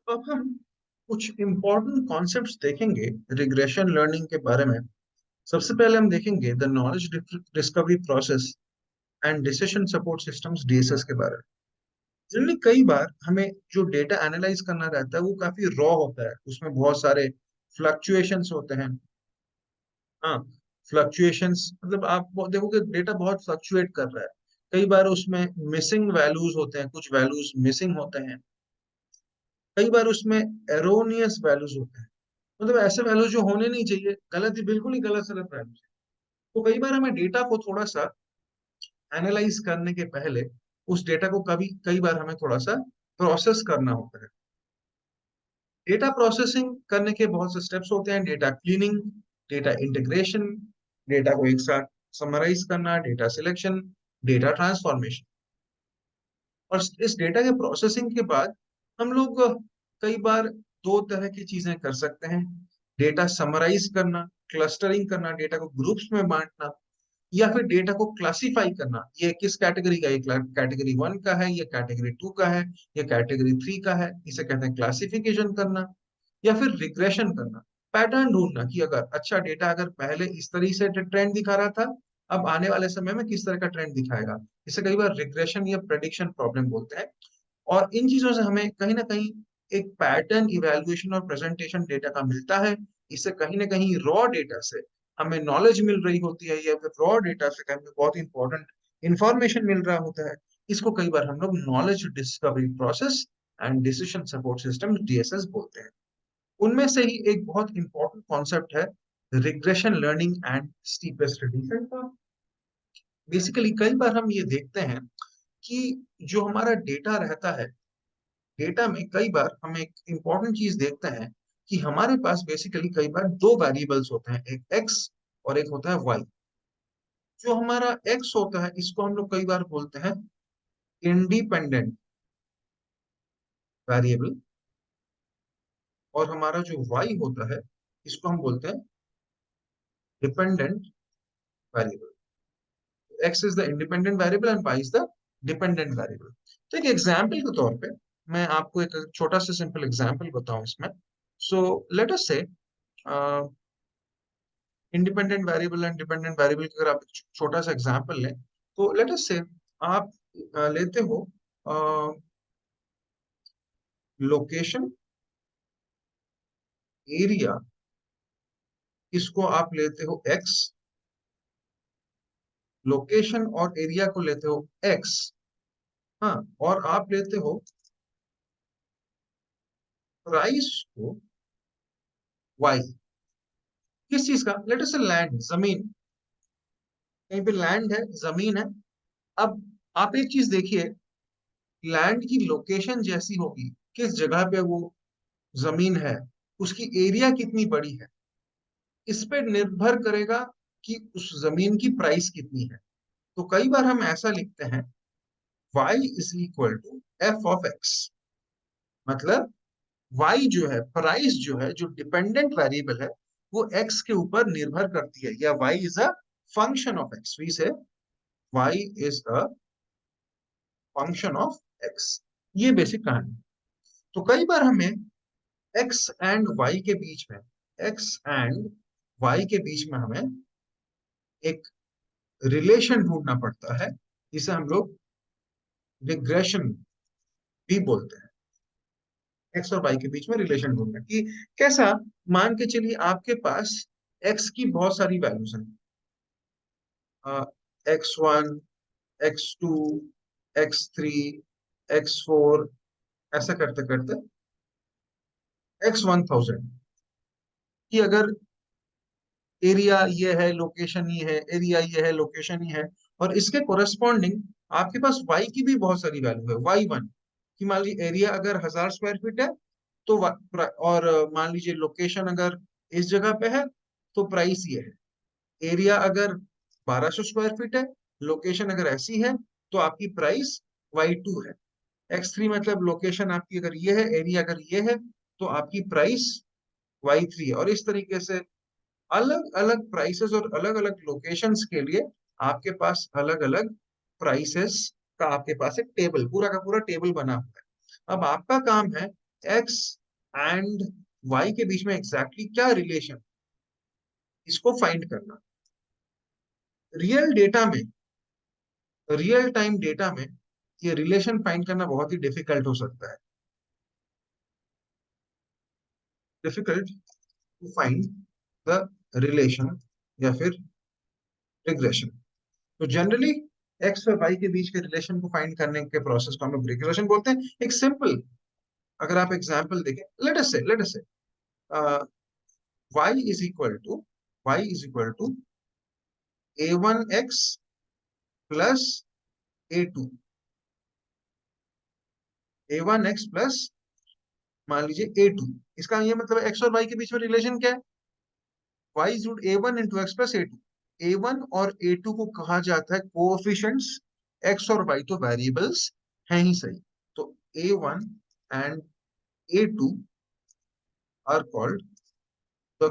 तो अब हम कुछ इम्पोर्टेंट कॉन्सेप्ट्स देखेंगे रिग्रेशन लर्निंग के बारे में। सबसे पहले हम देखेंगे the knowledge discovery process and decision support systems DSS के बारे में। जनरली कई बार हमें जो डेटा एनालाइज करना रहता है वो काफी रॉ होता है, उसमें बहुत सारे फ्लक्चुएशंस होते हैं। हाँ, फ्लक्चुएशंस मतलब आप देखोगे डेटा बहुत फ्लक्चुएट कर रहा है। कई बार उसमें मिसिंग वैल्यूज होते हैं, कुछ वैल्यूज मिसिंग होते हैं। कई बार उसमें एरोनियस वैल्यूज होते हैं, मतलब ऐसे वैल्यूज जो होने नहीं चाहिए, गलत ही, बिल्कुल ही गलत सलत वैल्यूज। तो कई बार हमें डेटा को थोड़ा सा एनालाइज करने के पहले उस डेटा को कभी कई बार हमें थोड़ा सा प्रोसेस करना होता है। डेटा प्रोसेसिंग करने के बहुत से स्टेप्स होते हैं, data cleaning, data integration, data को एक साथ समराइज करना, डेटा सिलेक्शन, डेटा ट्रांसफॉर्मेशन। और इस डेटा के प्रोसेसिंग के बाद हम लोग कई बार दो तरह की चीजें कर सकते हैं। डेटा समराइज करना, क्लस्टरिंग करना, डेटा को ग्रुप्स में बांटना, या फिर डेटा को क्लासिफाई करना, ये किस कैटेगरी का, ये कैटेगरी 1 का है, ये कैटेगरी 2 का है, ये कैटेगरी 3 का है, इसे कहते हैं क्लासिफिकेशन करना। या फिर रिग्रेशन करना, पैटर्न ढूंढना कि अगर अच्छा डेटा अगर पहले इस तरीके से ट्रेंड दिखा रहा था, अब आने वाले समय में किस तरह का ट्रेंड दिखाएगा। इसे कई बार रिग्रेशन या प्रेडिक्शन प्रॉब्लम बोलते हैं। और इन चीजों से हमें कहीं ना कहीं एक पैटर्न इवैल्यूएशन और प्रेजेंटेशन डेटा का मिलता है। इससे कहीं ना कहीं रॉ डेटा से हमें नॉलेज मिल रही होती है, या फिर रॉ डेटा से हमें बहुत इंपॉर्टेंट इंफॉर्मेशन मिल रहा होता है। इसको कई बार हम लोग knowledge discovery process and decision support system DSS बोलते हैं। उनमें से ही एक बहुत इंपॉर्टेंट कॉन्सेप्ट है regression learning and steepest descent का। बेसिकली कई बार हम ये देखते हैं कि जो हमारा डेटा रहता है, डेटा में कई बार हम एक इंपॉर्टेंट चीज देखते हैं कि हमारे पास बेसिकली कई बार दो वेरिएबल्स होते हैं, एक एक्स और एक होता है वाई। जो हमारा एक्स होता है इसको हम लोग कई बार बोलते हैं इंडिपेंडेंट वेरिएबल, और हमारा जो वाई होता है इसको हम बोलते हैं dependent variable. X is the independent variable and Y is the dependent variable. तो एक एग्जाम्पल के तौर पे मैं आपको एक छोटा सा सिंपल एग्जाम्पल बताऊं इसमें। सो लेट अस से independent variable and dependent variable का अगर आप एक छोटा सा एग्जांपल लें, तो लेट अस से आप लेते हो लोकेशन, एरिया, इसको आप लेते हो एक्स, लोकेशन और एरिया को लेते हो एक्स। हाँ, और आप लेते हो प्राइस को वाई। किस चीज का? लेट अस से लैंड, जमीन, कहीं पे लैंड है, जमीन है। अब आप एक चीज देखिए, लैंड की लोकेशन जैसी होगी, किस जगह पे वो जमीन है, उसकी एरिया कितनी बड़ी है, इस पे निर्भर करेगा कि उस जमीन की प्राइस कितनी है। तो कई बार हम ऐसा लिखते हैं y is equal to F of X. मतलब y जो है, प्राइस जो है, जो डिपेंडेंट वेरिएबल है, वो x के ऊपर निर्भर करती है, या y is a function of x। We say y is a function of x। ये बेसिक कहानी। तो कई बार हमें x एंड y के बीच में, x एंड y के बीच में हमें एक रिलेशन ढूंढना पड़ता है, जिसे हम लोग रिग्रेशन भी बोलते हैं। एक्स और वाई के बीच में रिलेशन ढूंढना कि कैसा। मान के चलिए आपके पास एक्स की बहुत सारी वैल्यूज हैं, x1, x2, x3, x4, ऐसा करते करते x1000 की अगर एरिया ये है, लोकेशन ये है, एरिया ये है, लोकेशन ये है, और इसके कोरस्पॉन्डिंग आपके पास वाई की भी बहुत सारी वैल्यू है। y1 की मान लीजिए एरिया अगर 1000 स्क्वायर फीट है, तो और मान लीजिए लोकेशन अगर इस जगह पे है, तो प्राइस ये है। एरिया अगर 1200 स्क्वायर फीट है, लोकेशन अगर ऐसी है, तो आपकी प्राइस y2 है। x3 मतलब लोकेशन आपकी अगर ये है, एरिया अगर ये है, तो आपकी प्राइस y3 है। और इस तरीके से अलग अलग प्राइसेस और अलग अलग लोकेशंस के लिए आपके पास अलग अलग प्राइसेस का आपके पास एक टेबल, पूरा का पूरा टेबल बना हुआ है। अब आपका काम है एक्स एंड वाई के बीच में एग्जैक्टली क्या रिलेशन, इसको फाइंड करना। रियल डेटा में, रियल टाइम डेटा में ये रिलेशन फाइंड करना बहुत ही डिफिकल्ट हो सकता है, difficult to find the relation या फिर रिग्रेशन। तो जनरली एक्स और वाई के बीच के रिलेशन को फाइंड करने के प्रोसेस को हम लोग रिग्रेशन बोलते हैं। एक सिंपल, अगर आप एग्जांपल देखें, late us say y is equal to, y is equal to a1x plus a2, a1x plus मान लीजिए a2। इसका ये मतलब x और y के बीच में रिलेशन क्या है? y is a1 into x plus a2। a1 और a2 को कहा जाता है कोएफिशिएंट्स, x और y तो वेरिएबल्स हैं ही सही। तो a1 and a2 are called the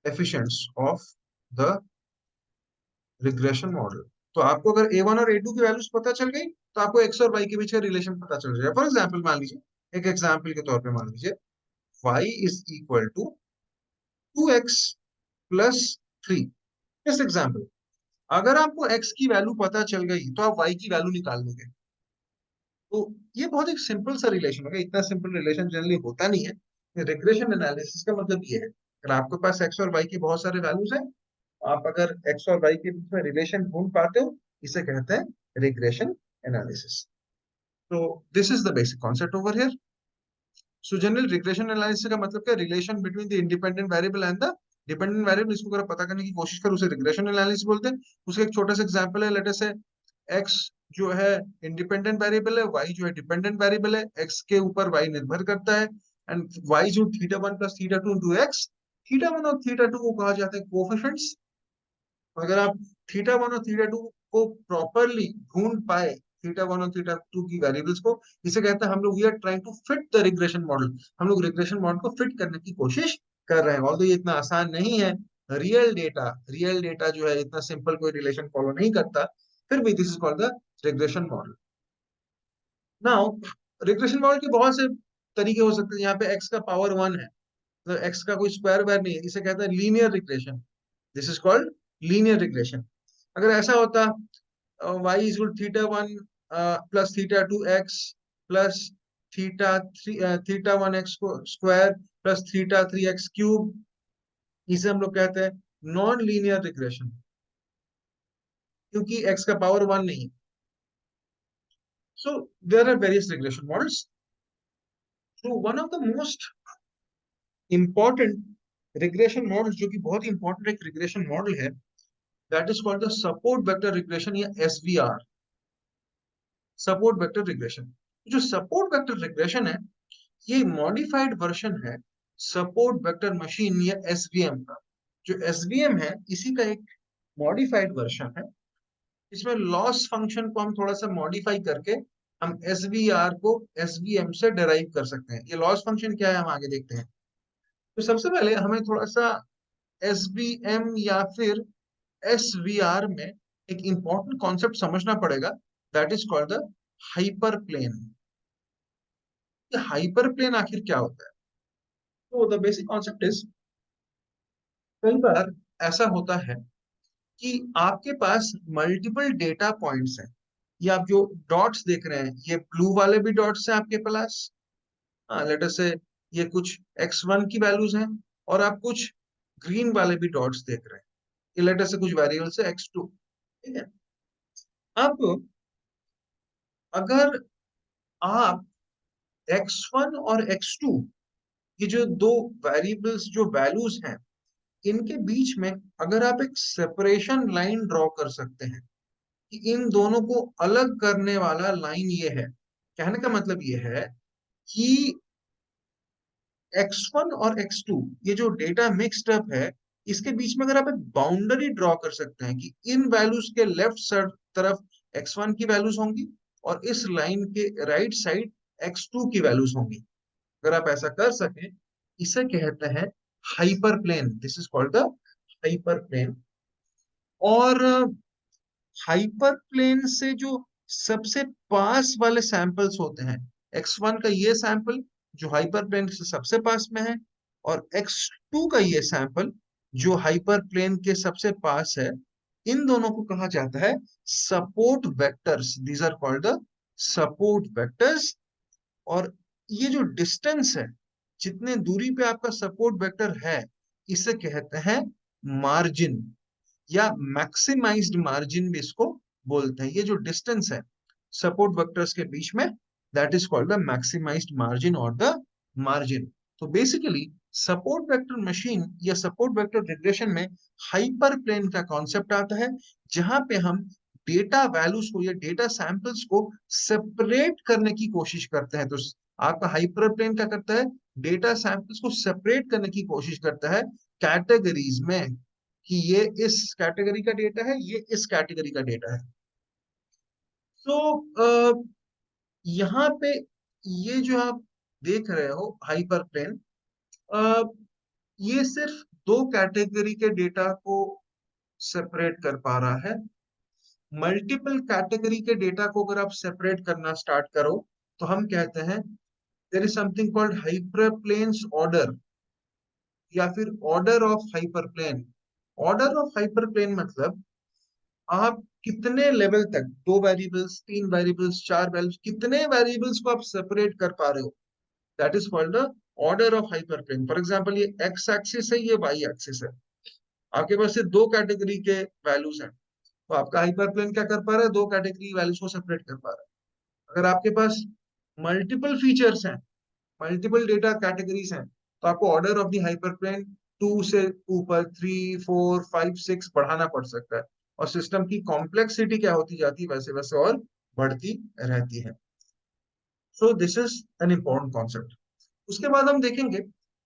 coefficients of the regression model। तो आपको अगर a1 और a2 की वैल्यूज पता चल गई तो आपको x और y के बीच का रिलेशन पता चल जाएगा। फॉर एग्जाम्पल मान लीजिए, एक एग्जाम्पल के तौर पे मान लीजिए y is equal to 2x plus 3। Just example, अगर आपको x की वैल्यू पता चल गई तो आप y की वैल्यू निकाल लोगे। तो ये बहुत एक सिंपल सा रिलेशन होगा, इतना सिंपल रिलेशन जनरली होता नहीं है। रिग्रेशन एनालिसिस का मतलब ये है, अगर आपके पास x और y की बहुत सारे वैल्यूज हैं, आप अगर x और y के बीच में रिलेशन ढूंढ पाते हो, इसे कहते हैं रिग्रेशन एनालिसिस। तो this is the basic concept over here. So general regression analysis का मतलब क्या? Relation between the independent variable and the dependent variable. इसको अगर पता करने की कोशिश करो उसे रिग्रेशन एनालिसिस बोलते हैं। उसका एक छोटा सा एग्जांपल है, लेट अस से x जो है इंडिपेंडेंट वेरिएबल है, y जो है डिपेंडेंट वेरिएबल है, x के ऊपर y निर्भर करता है, एंड y जो theta 1 plus theta 2 into x, theta 1 और थीटा 2 को कहा जाता है कोफिशिएंट्स। अगर आप थीटा 1 और थीटा 2 को प्रॉपरली ढूंढ पाए, थीटा 1 और थीटा 2 की वेरिएबल्स को, इसे कहते हैं हम लोग we are trying to fit the regression model. हम लोग रिग्रेशन मॉडल को फिट करने की कोशिश कर रहे हैं। ऑल्दो ये इतना आसान नहीं है, रियल डेटा जो है इतना सिंपल कोई रिलेशन फॉलो नहीं करता, फिर भी this is called the regression model. Now regression model के बहुत से तरीके हो सकते हैं। यहाँ पे एक्स का पावर 1 है, तो एक्स का कोई स्क्वायर वेर नहीं है, इसे कहते हैं linear regression. This is called linear regression. अगर ऐसा होता y is equal theta 1 plus theta 2 x plus theta 3 theta 1 x को square plus theta 3 x cube, इसे हम लोग कहते हैं नॉन लीनियर रिग्रेशन, क्योंकि x का पावर 1 नहीं है। So there are various regression models. So one of the most important regression model, जो कि बहुत ही इंपॉर्टेंट एक रिग्रेशन मॉडल है, that is called the support vector regression या एसवीआर, सपोर्ट वेक्टर रिग्रेशन। जो सपोर्ट वेक्टर रिग्रेशन है, ये मॉडिफाइड वर्जन है सपोर्ट वेक्टर मशीन या एसवीएम का। जो एसवीएम है इसी का एक मॉडिफाइड वर्जन है। इसमें लॉस फंक्शन को हम थोड़ा सा मॉडिफाई करके हम एसवीआर को एसवीएम से डिराइव कर सकते हैं। ये लॉस फंक्शन क्या है हम आगे देखते हैं। तो सबसे पहले हमें थोड़ा सा एसवीएम या फिर एसवीआर में एक इंपॉर्टेंट कॉन्सेप्ट समझना पड़ेगा, that is called the hyperplane. Hyperplane आखिर क्या होता है? तो द बेसिक कॉन्सेप्ट इज, कई बार ऐसा होता है कि आपके पास मल्टीपल डेटा पॉइंट्स हैं। ये आप जो डॉट्स देख रहे हैं, ये ब्लू वाले भी डॉट्स हैं आपके पास। लेट अस से ये कुछ x1 की वैल्यूज हैं, और आप कुछ ग्रीन वाले भी डॉट्स देख रहे हैं, ये लेट अस से कुछ वेरिएबल्स है x2। ठीक है। अब अगर आप x1 और x2, ये जो दो वेरिएबल्स जो वैल्यूज हैं, इनके बीच में अगर आप एक सेपरेशन लाइन ड्रॉ कर सकते हैं कि इन दोनों को अलग करने वाला लाइन ये है, कहने का मतलब ये है कि x1 और x2 ये जो डेटा मिक्स्ड अप है, इसके बीच में अगर आप एक बाउंड्री ड्रॉ कर सकते हैं कि इन वैल्यूज के लेफ्ट साइड तरफ x1 की वैल्यूज होंगी और इस लाइन के राइट साइड x2 की वैल्यूज होंगी, अगर आप ऐसा कर सकें, इसे कहते हैं hyperplane. This is called the hyperplane. और हाइपर प्लेन से जो सबसे पास वाले सैंपल्स होते हैं, x1 का ये सैंपल जो हाइपर प्लेन से सबसे पास में है, और x2 का ये सैंपल जो हाइपर प्लेन के सबसे पास है। इन दोनों को कहा जाता है support vectors. These are called the support vectors. और ये जो डिस्टेंस है, जितने दूरी पे आपका सपोर्ट वेक्टर है, इसे कहते हैं मार्जिन, या मैक्सिमाइज्ड मार्जिन भी इसको बोलते हैं। ये जो डिस्टेंस है सपोर्ट वेक्टर्स के बीच में, that is called the maximised margin और द मार्जिन। तो बेसिकली सपोर्ट वेक्टर मशीन या सपोर्ट वेक्टर रिग्रेशन में हाइपर प्लेन का कॉन्सेप्ट आता है, जहां पे हम डेटा वैल्यूज को या डेटा सैंपल्स को सेपरेट करने की कोशिश करते हैं। तो आपका हाइपर प्लेन क्या करता है, डेटा सैंपल्स को सेपरेट करने की कोशिश करता है कैटेगरीज में, कि ये इस कैटेगरी का डेटा है, ये इस कैटेगरी का डेटा है। तो यहाँ पे ये जो आप देख रहे हो हाइपर प्लेन, ये सिर्फ दो कैटेगरी के डेटा को सेपरेट कर पा रहा है। मल्टीपल कैटेगरी के डेटा को अगर आप सेपरेट करना स्टार्ट करो, तो हम कहते हैं there is something called hyperplanes order, या फिर order of hyperplane. Order of hyperplane मतलब आप कितने लेवल तक, दो वेरिएबल्स, तीन वेरिएबल्स, चार वेरिएबल्स, कितने वेरिएबल्स को आप सेपरेट कर पा रहे हो, that is called the order of hyperplane. For example ये एक्स एक्सिस है, ये वाई एक्सिस है, आपके पास ये दो कैटेगरी के वैल्यूज हैं, तो आपका हाइपर प्लेन क्या कर पा रहा है, दो कैटेगरी वैल्यूज को सेपरेट कर पा रहा है। अगर आपके पास मल्टीपल फीचर्स हैं, मल्टीपल डेटा कैटेगरीज हैं, तो आपको order of the hyperplane two से ऊपर थ्री, फोर, फाइव, सिक्स बढ़ाना पड़ सकता है, और सिस्टम की कॉम्प्लेक्सिटी क्या होती जाती है, वैसे वैसे और बढ़ती रहती है। So this is an important concept. उसके बाद हम देखेंगे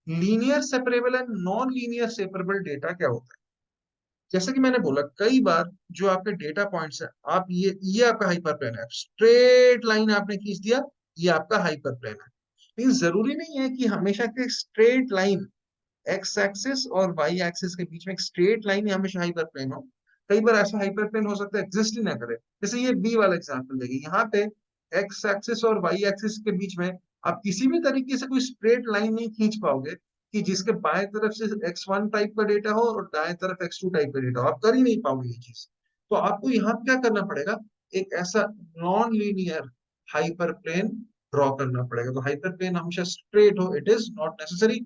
linear separable and non linear separable data क्या होता है। जैसे कि मैंने बोला कई बार, जो आपके डेटा पॉइंट्स है, आप ये आपका हाइपर प्लेन है, स्ट्रेट लाइन आपने खींच दिया, ये आपका हाइपर प्लेन है। लेकिन जरूरी नहीं है कि हमेशा के स्ट्रेट लाइन एक्स एक्सिस और वाई एक्सिस के बीच में एक स्ट्रेट लाइन ही हमेशा हाइपर प्लेन हो। कई बार ऐसा हाइपर प्लेन हो सकता है एग्जिस्ट ही ना करे। जैसे ये बी वाला एग्जांपल देखिए, यहाँ पे एक्स एक्सिस और वाई एक्सिस के बीच में आप किसी भी तरीके से कोई स्ट्रेट लाइन नहीं खींच पाओगे कि जिसके बाएं तरफ से x1 टाइप का डेटा हो और दाएं तरफ x2 टाइप का डेटा हो, आप कर ही नहीं पाओगे ये चीज। तो आपको यहाँ क्या करना पड़ेगा, एक ऐसा non linear hyperplane draw करना पड़ेगा। तो हाइपर प्लेन हमेशा स्ट्रेट हो, इट इज नॉट नेसेसरी।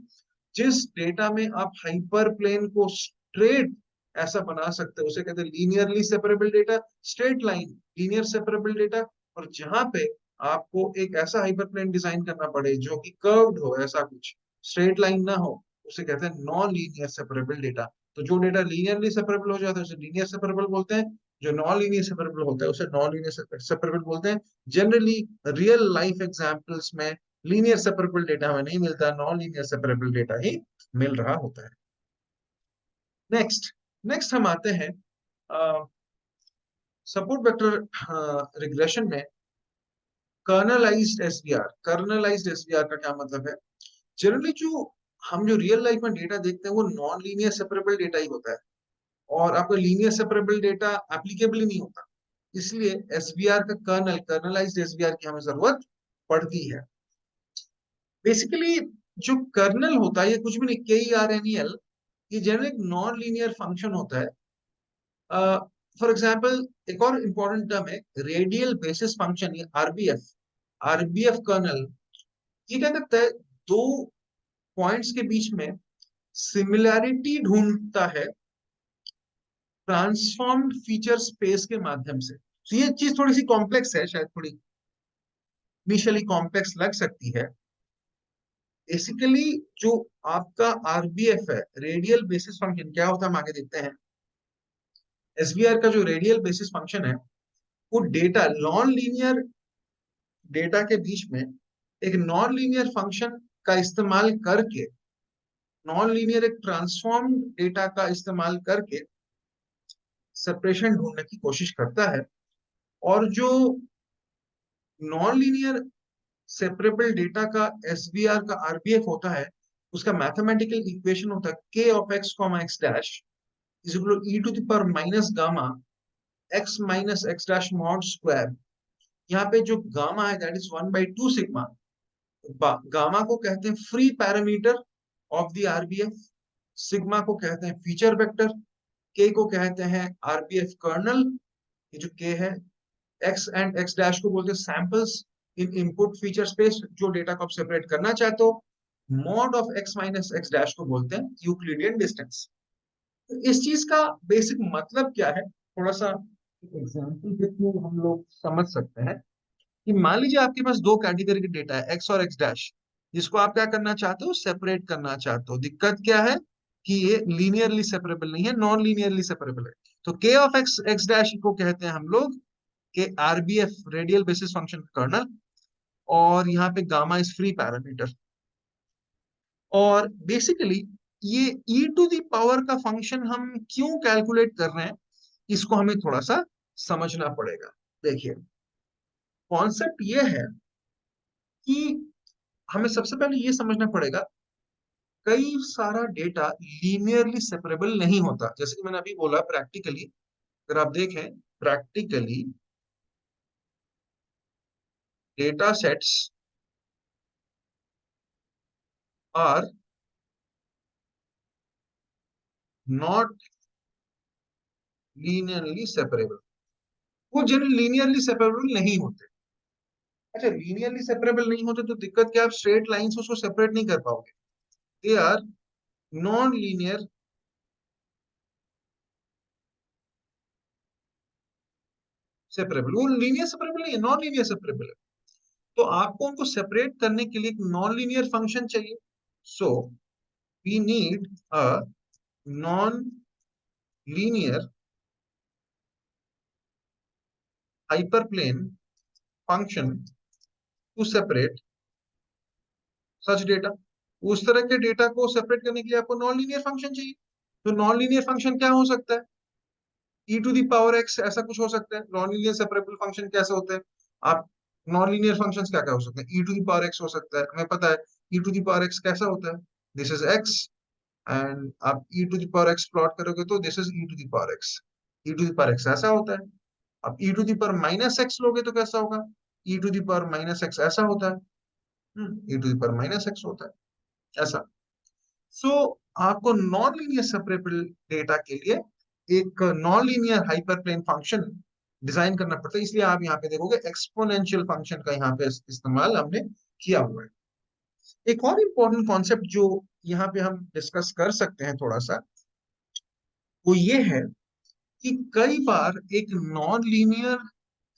जिस डेटा में आप हाइपर प्लेन को स्ट्रेट ऐसा बना सकते हो, उसे कहते हैं linearly separable data, straight line linear separable data. और जहां पे आपको एक ऐसा हाइपर प्लेन डिजाइन करना पड़े जो कि कर्व्ड हो, ऐसा कुछ स्ट्रेट लाइन ना हो, उसे कहते हैं नॉन लीनियर सेपरेबल डेटा। तो जो डेटा लीनियरली सेपरेबल हो जाता है उसे लीनियर सेपरेबल बोलते हैं, जो नॉन लीनियर सेपरेबल होता है उसे नॉन लीनियर सेपरेबल बोलते हैं। जनरली रियल लाइफ एग्जांपल्स में लीनियर सेपरेबल डेटा हमें नहीं मिलता, नॉन लीनियर सेपरेबल डेटा ही मिल रहा होता है। नेक्स्ट नेक्स्ट हम आते हैं सपोर्ट वेक्टर रिग्रेशन में कर्नलाइज्ड एसवीआर। कर्नलाइज्ड एसवीआर का क्या मतलब है, जनरली जो हम जो रियल लाइफ में डेटा देखते हैं वो नॉन लीनियर सेपरेबल डेटा ही होता है, और आपका लीनियर सेपरेबल डेटा एप्लीकेबल ही नहीं होता। इसलिए एसवीआर का कर्नलाइज्ड एसवीआर की हमें जरूरत पड़ती है। बेसिकली जो कर्नल होता है ये कुछ भी नहीं, KERNEL, ये जनरली एक नॉन लीनियर फंक्शन होता है। फॉर एग्जाम्पल एक और इंपॉर्टेंट टर्म है रेडियल बेसिस फंक्शन, ये आरबीएफ, आरबीएफ कर्नल। ये क्या करता है, दो पॉइंट्स के बीच में सिमिलैरिटी ढूंढता है ट्रांसफॉर्म्ड फीचर स्पेस के माध्यम से। तो ये चीज थोड़ी सी कॉम्प्लेक्स है, शायद थोड़ी इनिशियली कॉम्प्लेक्स लग सकती है। बेसिकली जो आपका आरबीएफ है, रेडियल बेसिस फंक्शन, क्या होता है हम आगे देखते हैं। एसबीआर का जो रेडियल बेसिस फंक्शन है, वो डेटा नॉन लीनियर डेटा के बीच में एक नॉन लीनियर फंक्शन का इस्तेमाल करके, नॉन लीनियर एक ट्रांसफॉर्म डेटा का इस्तेमाल करके सेपरेशन ढूंढने की कोशिश करता है। और जो नॉन लीनियर सेपरेबल डेटा का एसबीआर का आरबीएफ होता है, उसका मैथमेटिकल इक्वेशन होता है k of x comma x dash is equal to e to the power minus gamma x minus x dash mod square. यहाँ पे जो गामा है दैट इज 1/2 सिग्मा, गामा को कहते हैं free parameter of the RBF, sigma को कहते हैं फीचर वेक्टर, के को कहते हैं आरबीएफ कर्नल, ये जो के है, एक्स एंड एक्स डैश को बोलते हैं सैंपल्स इन इनपुट फीचर स्पेस, जो डेटा को आप सेपरेट करना चाहते हो। Mod of x minus x dash को बोलते हैं यूक्लिडियन डिस्टेंस। तो इस चीज का बेसिक मतलब क्या है, थोड़ा सा एग्जाम्पल के थ्रू हम लोग समझ सकते हैं कि मान लीजिए आपके पास दो कैटेगरी के डेटा है, एक्स और एक्स डैश, जिसको आप क्या करना चाहते हो, सेपरेट करना चाहते हो। दिक्कत क्या है कि ये लीनियरली सेपरेबल नहीं है, नॉन लीनियरली सेपरेबल है। तो के ऑफ एक्स एक्स डैश को कहते हैं हम लोग के RBF radial basis function kernel, और यहाँ पे गामा इज फ्री पैरामीटर। और बेसिकली ये e टू द पावर का फंक्शन हम क्यों कैलकुलेट कर रहे हैं, इसको हमें थोड़ा सा समझना पड़ेगा। देखिए, कॉन्सेप्ट ये है कि हमें सबसे पहले ये समझना पड़ेगा, कई सारा डेटा लीनियरली सेपरेबल नहीं होता। जैसे कि मैंने अभी बोला, प्रैक्टिकली अगर आप देखें, practically data sets are not linearly separable, वो जनरली लीनियरली सेपरेबल नहीं होते। अच्छा, लीनियरली सेपरेबल नहीं होते तो दिक्कत क्या है, आप स्ट्रेट लाइन से उसको सेपरेट नहीं कर पाओगे। They are non linear separable, वो लीनियर सेपरेबल नहीं है, नॉन लीनियर सेपरेबल है। तो आपको उनको सेपरेट करने के लिए एक नॉन लीनियर फंक्शन चाहिए। So we need a non linear hyperplane function to separate such data। उस तरह के डेटा को सेपरेट करने के लिए आपको नॉन लीनियर फंक्शन चाहिए। तो नॉन लीनियर फंक्शन क्या हो सकता है, e to the power x, ऐसा कुछ हो सकता है। नॉन लीनियर सेपरेबल फंक्शन कैसे होते हैं, आप नॉन लीनियर फंक्शंस क्या क्या हो सकते हैं, e to the power x हो सकता है, हमें पता है e to the power x कैसा होता है, दिस इज x, एंड आप e to the power x plot करोगे तो this is e to the power x, e to the power x ऐसा होता है। आप e to the power minus x लोगे तो कैसा होगा, e to the power minus x ऐसा होता है, e to the power minus x होता है ऐसा। सो आपको नॉन लीनियर सेपरेबल डेटा के लिए एक non linear hyperplane function design करना पड़ता है। इसलिए आप यहाँ पे देखोगे एक्सपोनेंशियल फंक्शन का यहाँ पे इस्तेमाल हमने किया हुआ है। एक और इम्पोर्टेंट कॉन्सेप्ट जो यहाँ पे हम डिस्कस कर सकते हैं थोड़ा सा, वो ये है कि कई बार एक नॉन लीनियर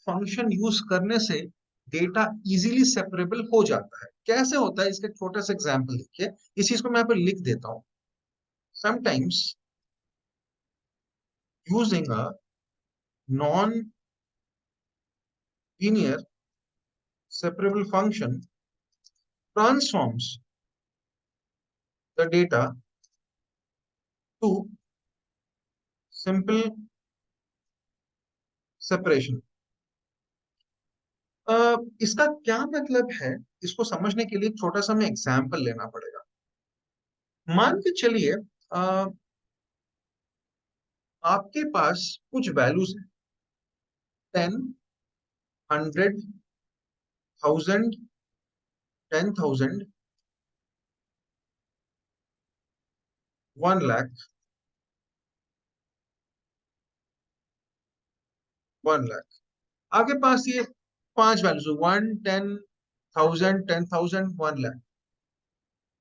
फंक्शन यूज करने से डेटा इजीली सेपरेबल हो जाता है। कैसे होता है, इसका एक छोटा सा एग्जांपल देखिए। इस चीज को मैं यहाँ पे लिख देता हूँ। Sometimes using a non-linear separable function transforms the data to simple separation। इसका क्या मतलब है, इसको समझने के लिए एक छोटा सा हमें एग्जाम्पल लेना पड़ेगा। मान के चलिए आपके पास कुछ वैल्यूज हैं, 10, 100, 1000, 10,000, 1 लाख, 1 लाख। आपके पास ये पांच वैल्यूज, 1, 10, 1000, 10,000, 1 लाख,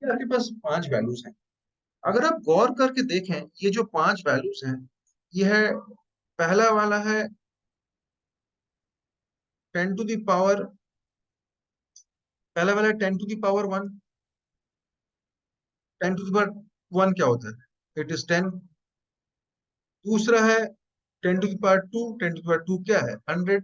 ये आपके पास पांच वैल्यूज हैं। अगर आप गौर करके देखें, ये जो पांच वैल्यूज हैं, ये है, पहला वाला है 10 टू द पावर, पहला वाला है 10 to the power 1। 10 to the power 1 क्या होता है, इट इज 10। दूसरा है 10 to the power 2, 10 to the power 2 क्या है, 100।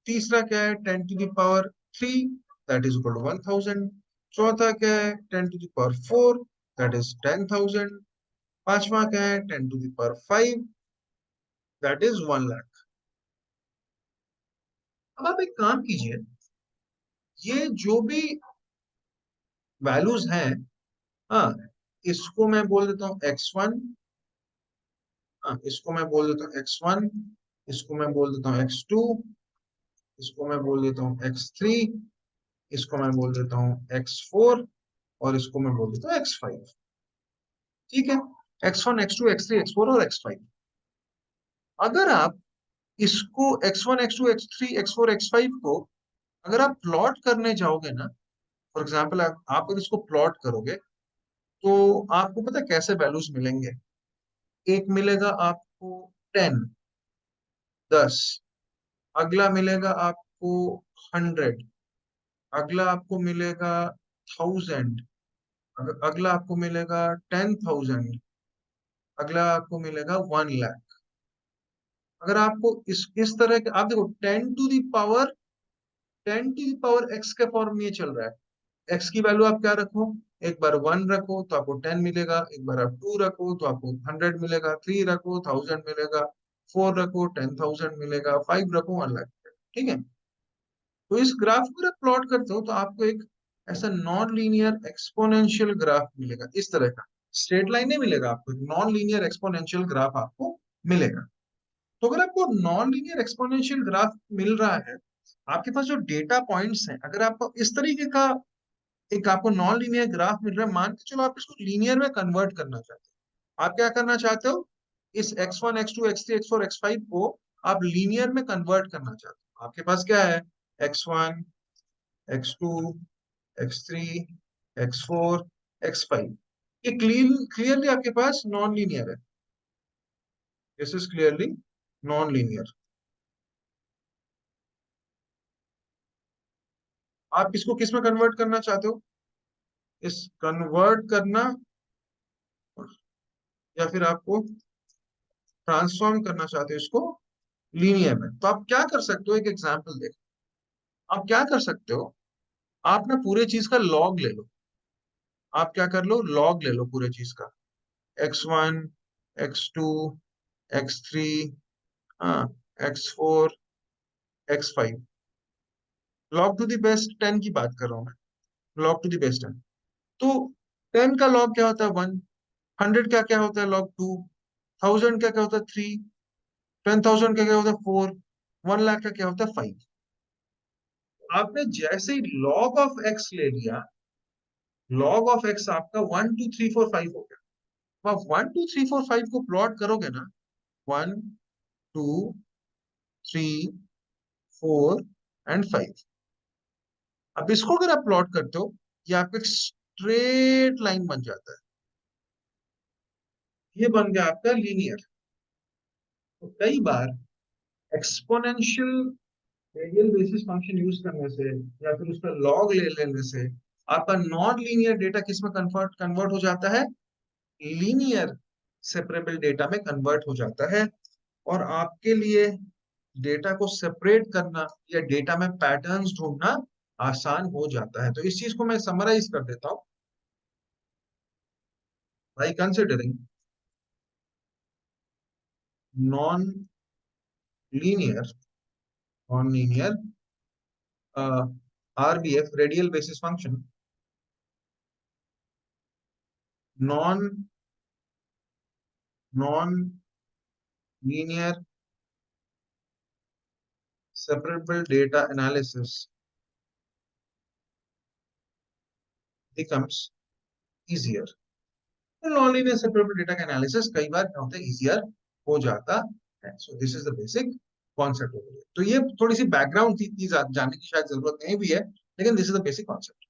तीसरा क्या है 10 to the power 3, that is equal to 1000। चौथा क्या है 10 to the power 4, that is 10,000। पांचवा क्या है 10 to the power 5, that is 1 lakh. अब आप एक काम कीजिए, ये जो भी वैल्यूज हैं, हाँ, इसको मैं बोल देता हूँ x1, हाँ, इसको मैं बोल देता हूँ x1, इसको मैं बोल देता हूँ x2, इसको मैं बोल देता हूँ x3, इसको मैं बोल देता हूँ x4 और इसको मैं बोल देता हूँ x5। ठीक है, x1 x2 x3 x4 और x5। अगर आप इसको x1 x2 x3 x4 x5 को अगर आप प्लॉट करने जाओगे ना, फॉर एग्जाम्पल आप अगर इसको प्लॉट करोगे तो आपको पता है कैसे वैल्यूज मिलेंगे। एक मिलेगा आपको 10, 10। अगला मिलेगा आपको 100। अगला आपको मिलेगा 1000। अगला आपको मिलेगा 10,000। अगला आपको मिलेगा 1 लाख। अगर आपको इस तरह के आप देखो 10 टू द पावर एक्स के फॉर्म में ये चल रहा है। एक्स की वैल्यू आप क्या रखो, एक बार 1 रखो तो आपको 10 मिलेगा, एक बार आप 2 रखो तो आपको 100 मिलेगा, 3 रखो 1000 मिलेगा, 4 रखो 10,000 मिलेगा, 5 रखो 1 लाख। ठीक है, तो इस ग्राफ को अगर प्लॉट करते हो तो आपको एक ऐसा नॉन लीनियर एक्सपोनेंशियल ग्राफ मिलेगा, इस तरह का। स्ट्रेट लाइन नहीं मिलेगा आपको, एक नॉन लीनियर एक्सपोनेंशियल ग्राफ आपको मिलेगा। तो अगर आपको नॉन लीनियर एक्सपोनेंशियल ग्राफ मिल रहा है, आपके पास जो डेटा पॉइंट्स हैं, अगर आपको इस तरीके का एक आपको नॉन लीनियर ग्राफ मिल रहा है, मान के चलो आप इसको लीनियर में कन्वर्ट करना चाहते हो। आप क्या करना चाहते हो, इस x1 x2 x3 x4 x5 को आप लीनियर में कन्वर्ट करना चाहते हो। आपके पास क्या है, x1 x2 x3 x4 x5। ये क्लियरली आपके पास नॉन लीनियर है। This is clearly non linear. आप इसको किस में कन्वर्ट करना चाहते हो, इस कन्वर्ट करना, या फिर आपको ट्रांसफॉर्म करना चाहते हो इसको लीनियर में। तो आप क्या कर सकते हो, एक एग्जांपल देखो। आप क्या कर सकते हो, आप ना पूरे चीज का लॉग ले लो। आप क्या कर लो, लॉग ले लो पूरे चीज का, x1 x2 x3, हाँ, x4 x5। Log to the best 10 की बात कर रहा हूं मैं, लॉग टू द बेस्ट 10। तो 10 का लॉग क्या होता है 1, 100 का क्या होता है लॉग 2, 1000 का क्या होता है 3, 10,000 का क्या होता है 4, 1 लाख का क्या होता है 5। आपने जैसे ही लॉग ऑफ एक्स ले लिया, लॉग ऑफ एक्स आपका 1 2 3 4 5 हो गया। आप 1 2 3 4 5 को प्लॉट करोगे ना, 1 2 3 4 एंड 5। अब इसको अगर आप प्लॉट करते हो, ये आपका एक स्ट्रेट लाइन बन जाता है। ये बन गया आपका लीनियर। तो कई बार exponential radial basis function use करने से या फिर उसका लॉग ले लेने से आपका नॉन लीनियर डेटा किस में कन्वर्ट कन्वर्ट हो जाता है, लीनियर सेपरेबल डेटा में कन्वर्ट हो जाता है। और आपके लिए डेटा को सेपरेट करना या डेटा में पैटर्न्स ढूंढना आसान हो जाता है। तो इस चीज को मैं समराइज कर देता हूं। By considering non linear non linear RBF radial basis function, non non linear separable data analysis becomes easier। तो नॉन लीनियर सेपरेबल डेटा का एनालिसिस कई बार क्या होता है, इजियर हो जाता है। So this is the basic concept. तो ये थोड़ी सी बैकग्राउंड थी, जानने की शायद जरूरत नहीं भी है, लेकिन this is the basic concept.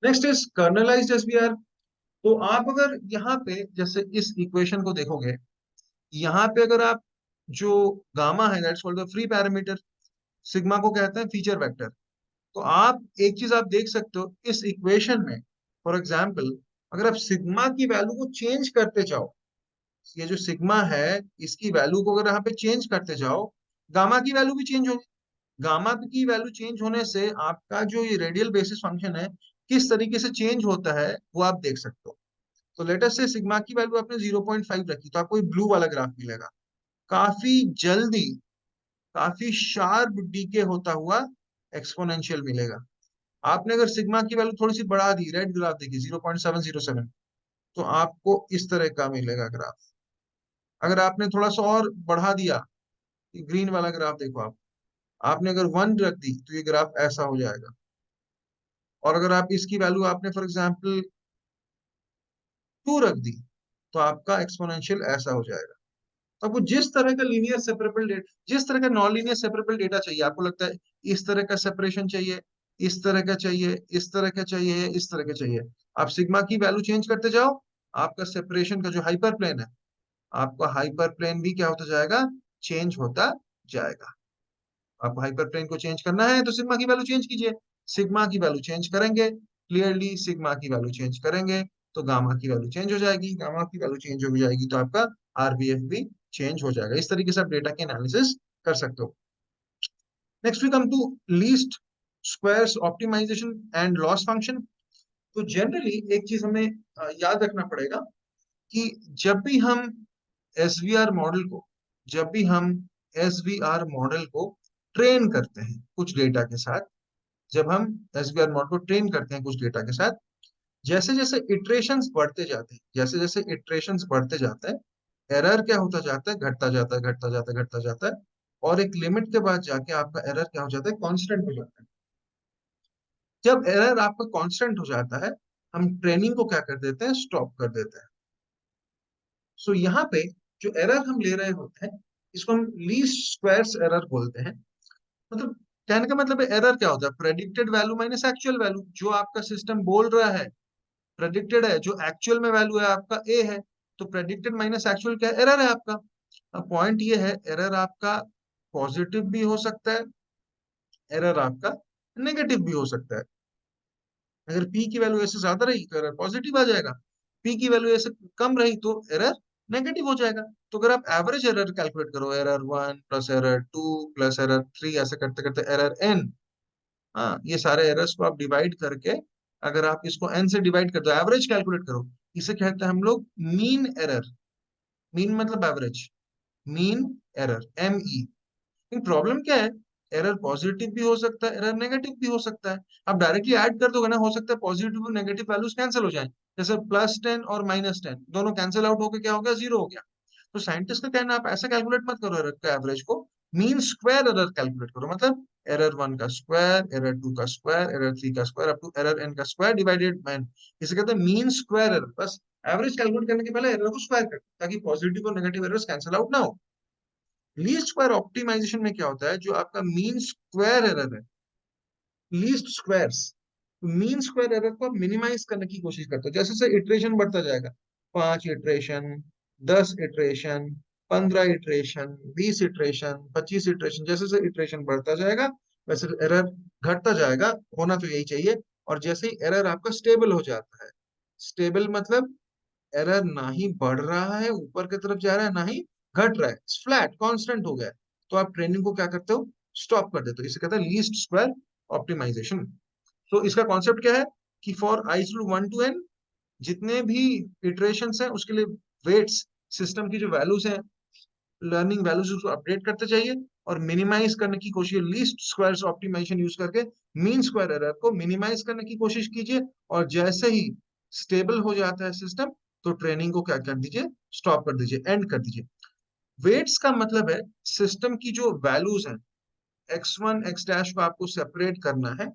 Next is kernelized SVR. तो आप अगर यहाँ पे जैसे इस इक्वेशन को देखोगे, यहाँ पे अगर आप जो गामा है that's called the free parameter, sigma को कहते हैं फीचर वेक्टर। तो आप एक चीज आप देख सकते हो इस इक्वेशन में, फॉर एग्जाम्पल अगर आप सिग्मा की वैल्यू को चेंज करते जाओ, ये जो सिग्मा है इसकी वैल्यू को अगर यहाँ पे चेंज करते जाओ, गामा की वैल्यू भी चेंज होगी। गामा की वैल्यू चेंज होने से आपका जो ये रेडियल बेसिस फंक्शन है किस तरीके से चेंज होता है वो आप देख सकते हो। तो लेटेस्ट से सिग्मा की वैल्यू आपने 0.5 रखी तो आपको ब्लू वाला ग्राफ मिलेगा। काफी जल्दी, काफी शार्प डीके होता हुआ एक्सपोनेंशियल मिलेगा। आपने अगर सिग्मा की वैल्यू थोड़ी सी बढ़ा दी, रेड ग्राफ देखिए 0.707, तो आपको इस तरह का मिलेगा ग्राफ। अगर आपने थोड़ा सा और बढ़ा दिया, ग्रीन वाला ग्राफ देखो आप, आपने अगर 1 रख दी तो ये ग्राफ ऐसा हो जाएगा। और अगर आप इसकी वैल्यू आपने फॉर एग्जाम्पल 2 रख दी, तो आपका एक्सपोनेंशियल ऐसा हो जाएगा। तो आपको जिस तरह का लीनियर सेपरेबल डेटा, जिस तरह का नॉन लीनियर सेपरेबल डेटा चाहिए, आपको लगता है इस तरह का सेपरेशन चाहिए, इस तरह का चाहिए, इस तरह का चाहिए, इस तरह का चाहिए, आप सिग्मा की वैल्यू चेंज करते जाओ, आपका सेपरेशन का जो हाइपर प्लेन है, आपका हाइपर प्लेन भी क्या होता जाएगा, चेंज होता जाएगा। आपको हाइपर प्लेन को चेंज करना है तो सिग्मा की वैल्यू चेंज कीजिए। सिग्मा की वैल्यू चेंज करेंगे, क्लियरली सिग्मा की वैल्यू चेंज करेंगे तो गामा की वैल्यू चेंज हो जाएगी, गामा की वैल्यू चेंज हो जाएगी तो आपका आरबीएफ भी चेंज हो जाएगा। इस तरीके से आप डेटा के एनालिसिस कर सकते हो। Next we come to least squares optimization and loss function. तो जनरली एक चीज हमें याद रखना पड़ेगा कि जब भी हम एसवीआर मॉडल को जब भी हम एसवीआर मॉडल को ट्रेन करते हैं कुछ डेटा के साथ, जब हम एसवीआर मॉडल को ट्रेन करते हैं कुछ डेटा के साथ, जैसे जैसे इटरेशंस बढ़ते जाते हैं, जैसे जैसे इटरेशंस बढ़ते जाते हैं, एरर क्या होता जाता है, घटता जाता है, घटता जाता है, घटता जाता है, और एक लिमिट के बाद जाके आपका एरर क्या हो जाता है, कांस्टेंट हो जाता है। जब एरर आपका कांस्टेंट हो जाता है, हम ट्रेनिंग को क्या कर देते हैं, स्टॉप कर देते हैं। सो यहाँ पे जो एरर हम ले रहे होते हैं, इसको हम लीस्ट स्क्वायर्स एरर बोलते हैं। मतलब कहने का मतलब एरर क्या होता है, predicted value minus actual value. जो आपका सिस्टम बोल रहा है प्रेडिक्टेड है, जो एक्चुअल में वैल्यू है आपका ए है, तो प्रेडिक्टेड माइनस एक्चुअल क्या, एरर है आपका। अब पॉइंट ये है, एरर आपका पॉजिटिव भी हो सकता है, एरर आपका नेगेटिव भी हो सकता है। अगर पी की वैल्यू ऐसे ज्यादा रही तो एरर पॉजिटिव आ जाएगा, पी की वैल्यू ऐसे कम रही तो एरर नेगेटिव हो जाएगा। तो अगर आप एवरेज एरर कैलकुलेट करो, error 1 plus error 2 plus error 3, ऐसे करते करते एरर एन, हाँ, ये सारे एरर्स को आप डिवाइड करके, अगर आप इसको एन से डिवाइड कर दो, एवरेज कैलकुलेट करो, इसे कहते हैं हम लोग मीन एरर। मीन मतलब average, mean error, M E. लेकिन प्रॉब्लम क्या है, एरर पॉजिटिव भी हो सकता है, एरर नेगेटिव भी हो सकता है। आप डायरेक्टली ऐड कर दोगे ना, हो सकता है पॉजिटिव और नेगेटिव वैल्यूज कैंसिल हो जाए, जैसे +10 और -10 दोनों कैंसिल आउट होकर क्या हो गया, 0 हो गया। तो साइंटिस्ट का कहना है आप ऐसा कैलकुलेट मत करो एरर का एवरेज को, मीन स्क्वायर एरर कैलकुलेट करो। मतलब एरर 1 का स्क्वायर, एरर 2 का स्क्वायर, एरर 3 का square, up to error N का स्क्वायर डिवाइडेड बाय n। इसे कहते हैं मीन स्क्वायर एरर। बस एवरेज कैलकुलेट करने के पहले एरर को स्क्वायर कर, ताकि पॉजिटिव और नेगेटिव एरर्स कैंसिल आउट ना हो। लीस्ट स्क्वायर ऑप्टिमाइजेशन में क्या होता है, जो आपका मीन स्क्वायर एरर है, least squares, mean square error को मिनिमाइज करने की कोशिश करते हो। जैसे जैसे इटरेशन बढ़ता जाएगा, 5 iteration, 10 iteration, 15 iteration, 20 iteration, 25 iteration, जैसे जैसे इटरेशन बढ़ता जाएगा वैसे एरर घटता जाएगा, होना तो यही चाहिए। और जैसे ही एरर आपका स्टेबल हो जाता है, स्टेबल मतलब एरर ना ही बढ़ रहा है ऊपर की तरफ जा रहा है, ना ही घट रहा है, फ्लैट कांस्टेंट हो गया है, तो आप ट्रेनिंग को क्या करते हो, स्टॉप कर देते हो। इसे कहते हैं लीस्ट स्क्वायर ऑप्टिमाइजेशन। तो इसका कॉन्सेप्ट क्या है कि for I to 1 to n, जितने भी इटरेशंस हैं उसके लिए वेट्स, सिस्टम की जो वैल्यूज हैं, लर्निंग वैल्यूज, उसको अपडेट करते जाइए और मिनिमाइज करने की कोशिश, लीस्ट स्क्वायर्स ऑप्टिमाइजेशन यूज करके मीन स्क्वायर एरर को मिनिमाइज करने की कोशिश कीजिए। और जैसे ही स्टेबल हो जाता है सिस्टम, तो ट्रेनिंग को क्या कर दीजिए, स्टॉप कर दीजिए, एंड कर दीजिए। वेट्स का मतलब है सिस्टम की जो वैल्यूज हैं, x1 x डैश को आपको सेपरेट करना है।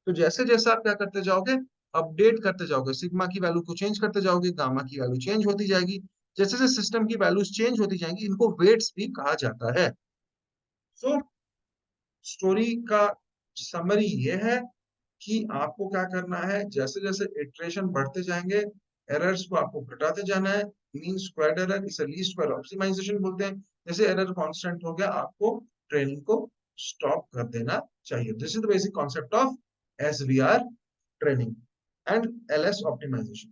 तो जैसे जैसे आप क्या करते जाओगे, अपडेट करते जाओगे, सिग्मा की वैल्यू को चेंज करते जाओगे, गामा की वैल्यू चेंज होती जाएगी। जैसे जैसे सिस्टम की वैल्यूज चेंज होती जाएंगी, इनको वेट्स भी कहा जाता है। सो स्टोरी का समरी ये है कि आपको क्या करना है, जैसे जैसे इटरेशन बढ़ते जाएंगे, एरर्स को आपको घटाते जाना है। मीन स्क्वायर्ड एरर, इसे लीस्ट स्क्वायर ऑप्टिमाइजेशन बोलते हैं। जैसे एरर कांस्टेंट हो गया, आपको ट्रेनिंग को स्टॉप कर देना चाहिए। This is the basic concept of SVR training and LS optimisation.